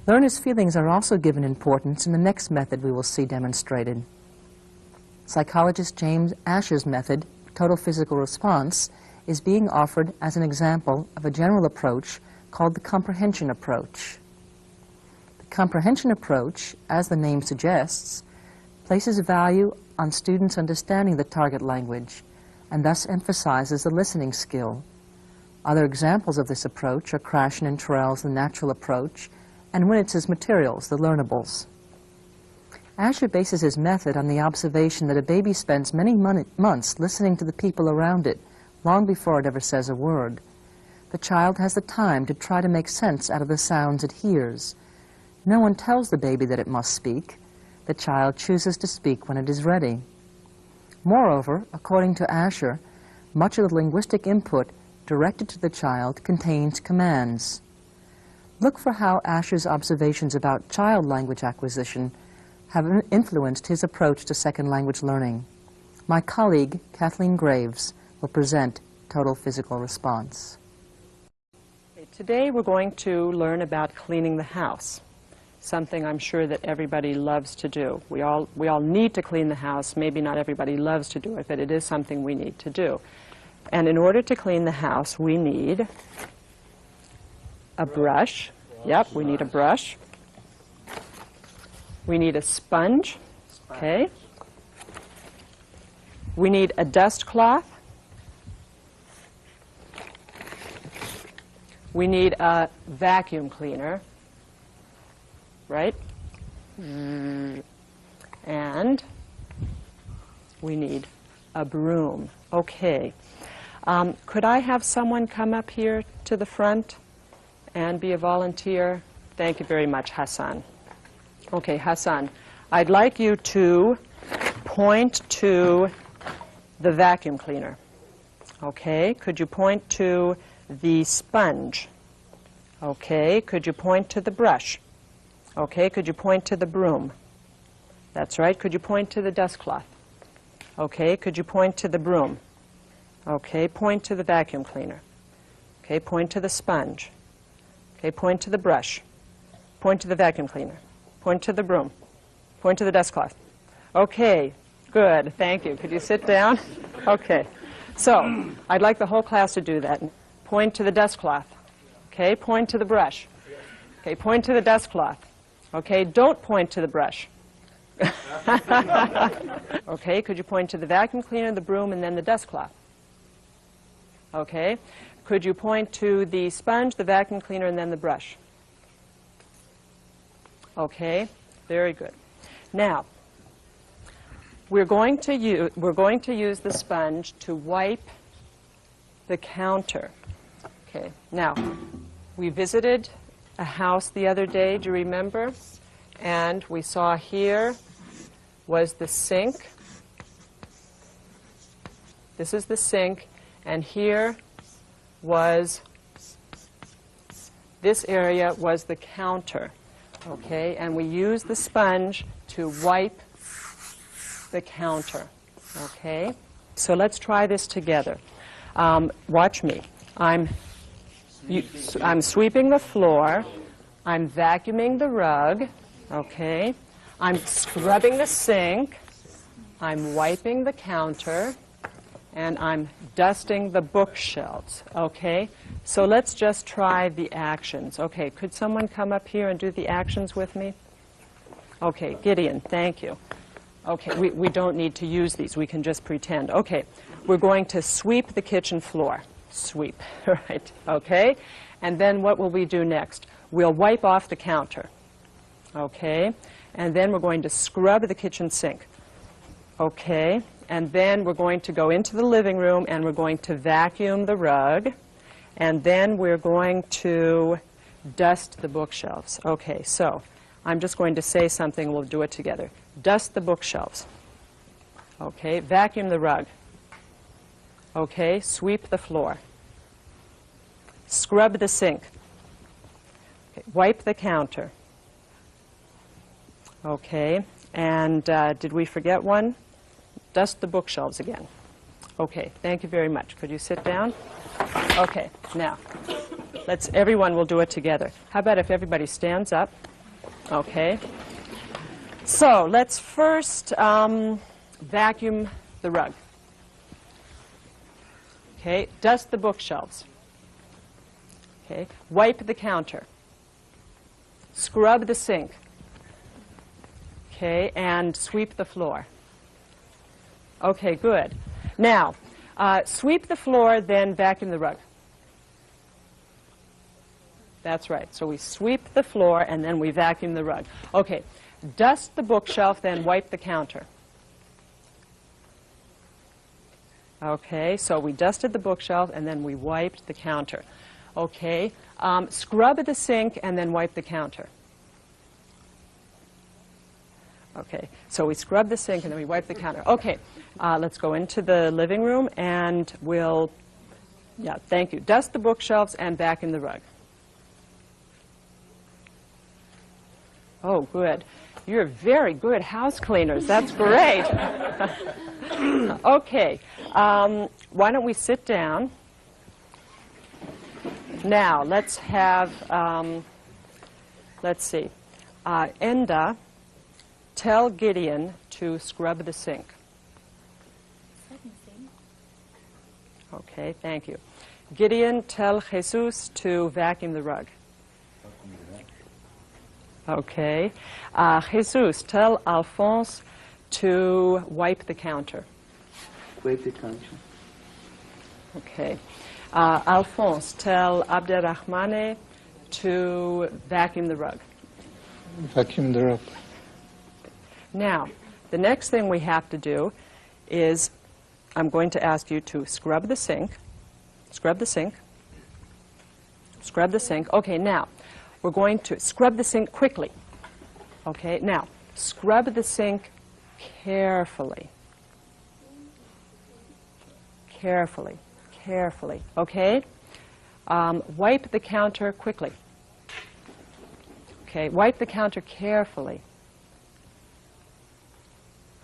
Learners' feelings are also given importance in the next method we will see demonstrated. Psychologist James Asher's method, total physical response, is being offered as an example of a general approach called the Comprehension Approach. The Comprehension Approach, as the name suggests, places value on students understanding the target language and thus emphasizes the listening skill. Other examples of this approach are Krashen and Terrell's The Natural Approach and Winitz's materials, The Learnables. Asher bases his method on the observation that a baby spends many months listening to the people around it, long before it ever says a word. The child has the time to try to make sense out of the sounds it hears. No one tells the baby that it must speak. The child chooses to speak when it is ready. Moreover, according to Asher, much of the linguistic input directed to the child contains commands. Look for how Asher's observations about child language acquisition have influenced his approach to second language learning. My colleague, Kathleen Graves, will present total physical response. Today we're going to learn about cleaning the house, something I'm sure that everybody loves to do. We all need to clean the house. Maybe not everybody loves to do it, but it is something we need to do. And in order to clean the house, we need a brush. Yep, we need a brush. We need a sponge. Okay. We need a dust cloth. We need a vacuum cleaner, right? And we need a broom. Okay. Could I have someone come up here to the front and be a volunteer? Thank you very much, Hassan. Okay, Hassan, I'd like you to point to the vacuum cleaner. Okay, could you point to the sponge? Okay, could you point to the brush? Okay, could you point to the broom? That's right, could you point to the dust cloth? Okay, could you point to the broom? Okay, point to the vacuum cleaner. Okay, point to the sponge. Okay, point to the brush. Point to the vacuum cleaner. Point to the broom. Point to the dust cloth. Okay, good, thank you. Could you sit down? Okay, so I'd like the whole class to do that. Point to the dust cloth. Okay, point to the brush. Okay, point to the dust cloth. Okay, don't point to the brush. Okay, could you point to the vacuum cleaner, the broom, and then the dust cloth? Okay, could you point to the sponge, the vacuum cleaner, and then the brush? Okay, very good. Now, we're going to use the sponge to wipe the counter. Okay, now, we visited a house the other day, do you remember? And we saw here was the sink. This is the sink, and here was, this area was the counter. Okay, and we use the sponge to wipe the counter. Okay, so let's try this together. Watch me. I'm sweeping the floor. I'm vacuuming the rug. Okay, I'm scrubbing the sink. I'm wiping the counter. And I'm dusting the bookshelves. Okay, so let's just try the actions. Okay, could someone come up here and do the actions with me? Okay, Gideon, thank you. Okay, we don't need to use these. We can just pretend. Okay, we're going to sweep the kitchen floor. Sweep, right, okay? And then what will we do next? We'll wipe off the counter, okay? And then we're going to scrub the kitchen sink, okay? And then we're going to go into the living room and we're going to vacuum the rug. And then we're going to dust the bookshelves. Okay, so I'm just going to say something. We'll do it together. Dust the bookshelves. Okay, vacuum the rug. Okay, sweep the floor. Scrub the sink. Okay, wipe the counter. Okay, and did we forget one? Dust the bookshelves again. Okay, thank you very much. Could you sit down? Okay, now, everyone will do it together. How about if everybody stands up? Okay. So let's first vacuum the rug. Okay. Dust the bookshelves. Okay. Wipe the counter. Scrub the sink. Okay. And sweep the floor. Okay, good. Now, sweep the floor, then vacuum the rug. That's right. So we sweep the floor, and then we vacuum the rug. Okay. Dust the bookshelf, then wipe the counter. Okay, so we dusted the bookshelf, and then we wiped the counter. Okay. Scrub the sink, and then wipe the counter. Okay, so we scrub the sink, and then we wipe the counter. Okay, let's go into the living room, and we'll, yeah, thank you. Dust the bookshelves and vacuum the rug. Oh, good. You're very good house cleaners. That's great. Okay, why don't we sit down? Now, let's have, let's see, Enda, tell Gideon to scrub the sink. Okay, thank you. Gideon, tell Jesus to vacuum the rug. Okay. Jesus, tell Alphonse to wipe the counter. Wipe the counter. Okay. Alphonse, tell Abderrahmane to vacuum the rug. Vacuum the rug. Now, the next thing we have to do is I'm going to ask you to scrub the sink. Scrub the sink. Scrub the sink. Okay, now, we're going to scrub the sink quickly. Okay, now, scrub the sink carefully. Carefully. Carefully. Okay? Wipe the counter quickly. Okay, wipe the counter carefully.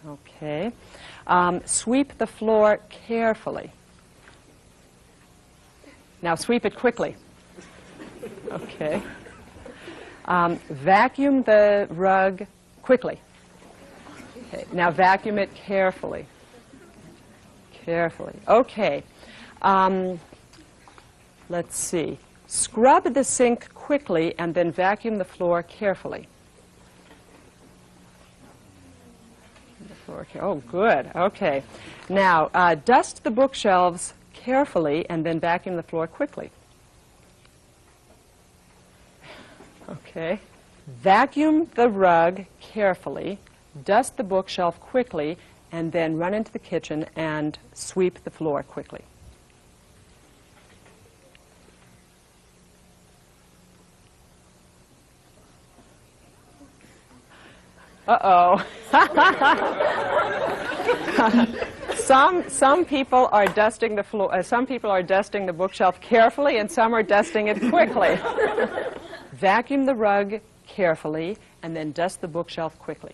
Okay. Sweep the floor carefully. Now sweep it quickly. Okay. Vacuum the rug quickly. Okay. Now vacuum it carefully. Carefully. Okay. Let's see. Scrub the sink quickly and then vacuum the floor carefully. Oh, good. Okay. Now, dust the bookshelves carefully and then vacuum the floor quickly. Okay. Vacuum the rug carefully, dust the bookshelf quickly, and then run into the kitchen and sweep the floor quickly. Uh-oh. Some people are dusting the floor. Some people are dusting the bookshelf carefully, and some are dusting it quickly. Vacuum the rug carefully, and then dust the bookshelf quickly.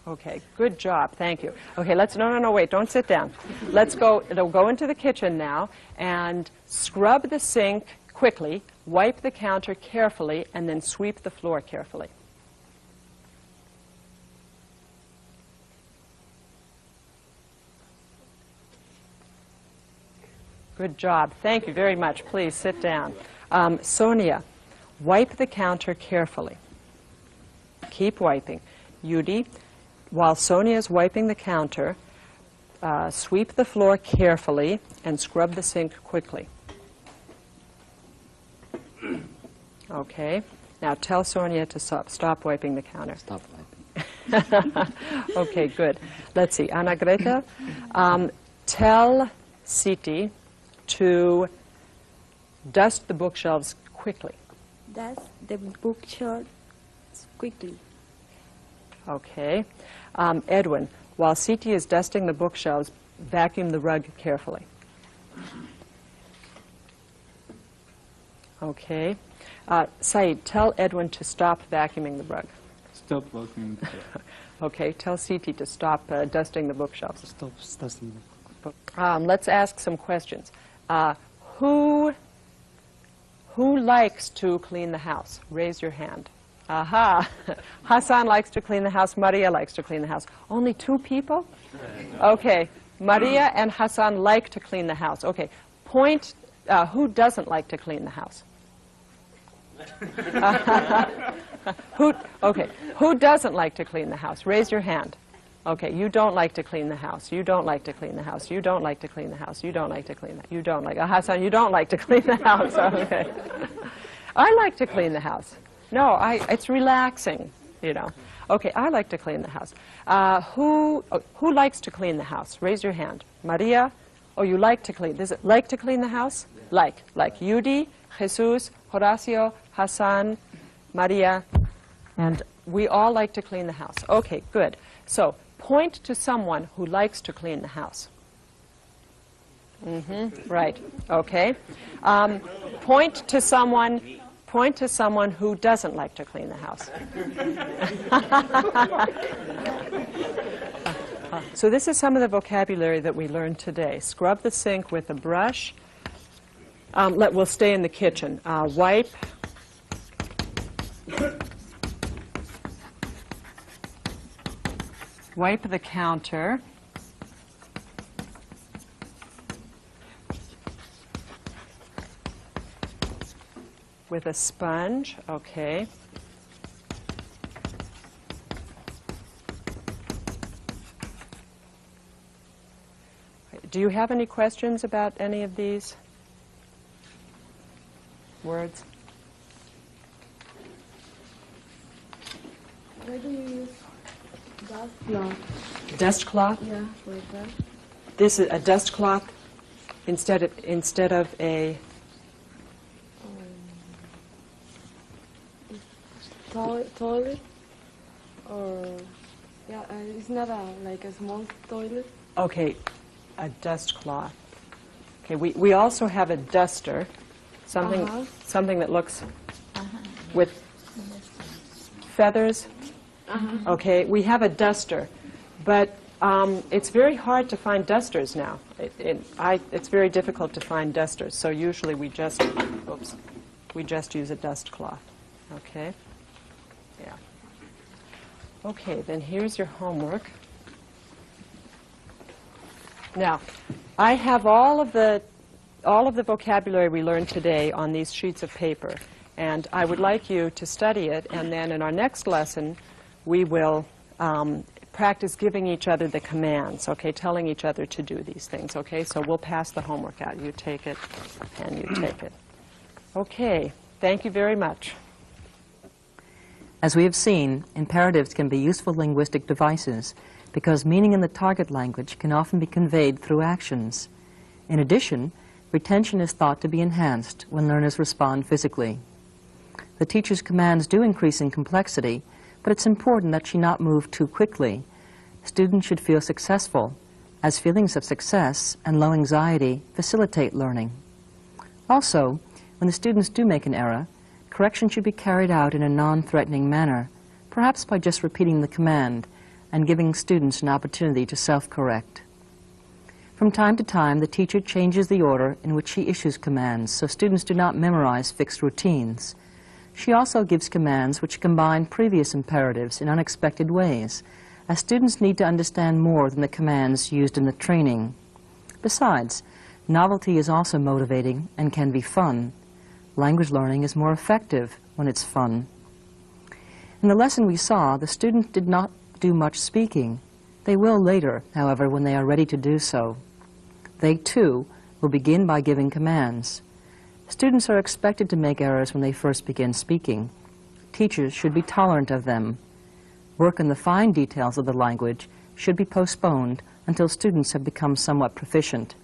Okay, good job. Thank you. Okay, no, wait, don't sit down. Let's go into the kitchen now and scrub the sink quickly, wipe the counter carefully, and then sweep the floor carefully. Good job. Thank you very much. Please sit down. Sonia, wipe the counter carefully. Keep wiping. Yudi, while Sonia is wiping the counter, sweep the floor carefully and scrub the sink quickly. Okay. Now tell Sonia to stop wiping the counter. Stop wiping. Okay, good. Let's see. Anna Greta, tell Siti to dust the bookshelves quickly. Dust the bookshelves quickly. Okay. Edwin, while Siti is dusting the bookshelves, vacuum the rug carefully. Okay. Said, tell Edwin to stop vacuuming the rug. Stop vacuuming the rug. Okay. Tell Siti to stop dusting the bookshelves. Stop dusting the Let's ask some questions. Who Who likes to clean the house? Raise your hand. Aha! Hassan likes to clean the house. Maria likes to clean the house. Only 2 people? Okay. Maria and Hassan like to clean the house. Okay. Point, who doesn't like to clean the house? Who doesn't like to clean the house? Raise your hand. Okay, you don't like to clean the house. You don't like to clean the house. You don't like to clean the house. You don't like to clean that. You don't like. Hassan, you don't like to clean the house. Okay. I like to clean the house. No, it's relaxing, you know. Okay, I like to clean the house. Who likes to clean the house? Raise your hand. Maria, oh, you like to clean. Does it like to clean the house? Like. Yudi, Jesus, Horacio, Hassan, Maria, and we all like to clean the house. Okay, good. So, point to someone who likes to clean the house. Right, okay. Point to someone who doesn't like to clean the house. So this is some of the vocabulary that we learned today. Scrub the sink with a brush. We'll stay in the kitchen. Wipe. Wipe the counter. With a sponge, okay. Do you have any questions about any of these words? Why do you use dust cloth? Dust cloth? Yeah, like that. This is a dust cloth instead of a toilet, or yeah, it's not like a small toilet. Okay, a dust cloth. Okay, we also have a duster, something that looks with feathers. Okay, we have a duster, but it's very hard to find dusters now. It's very difficult to find dusters, so usually we just use a dust cloth. Okay. Yeah. Okay, then here's your homework. Now, I have all of the vocabulary we learned today on these sheets of paper, and I would like you to study it, and then in our next lesson, we will practice giving each other the commands, okay, telling each other to do these things, okay? So we'll pass the homework out. You take it, and you take it. Okay, thank you very much. As we have seen, imperatives can be useful linguistic devices because meaning in the target language can often be conveyed through actions. In addition, retention is thought to be enhanced when learners respond physically. The teacher's commands do increase in complexity, but it's important that she not move too quickly. Students should feel successful, as feelings of success and low anxiety facilitate learning. Also, when the students do make an error, correction should be carried out in a non-threatening manner, perhaps by just repeating the command and giving students an opportunity to self-correct. From time to time, the teacher changes the order in which she issues commands so students do not memorize fixed routines. She also gives commands which combine previous imperatives in unexpected ways, as students need to understand more than the commands used in the training. Besides, novelty is also motivating and can be fun. Language learning is more effective when it's fun. In the lesson we saw, the students did not do much speaking. They will later, however, when they are ready to do so. They, too, will begin by giving commands. Students are expected to make errors when they first begin speaking. Teachers should be tolerant of them. Work on the fine details of the language should be postponed until students have become somewhat proficient.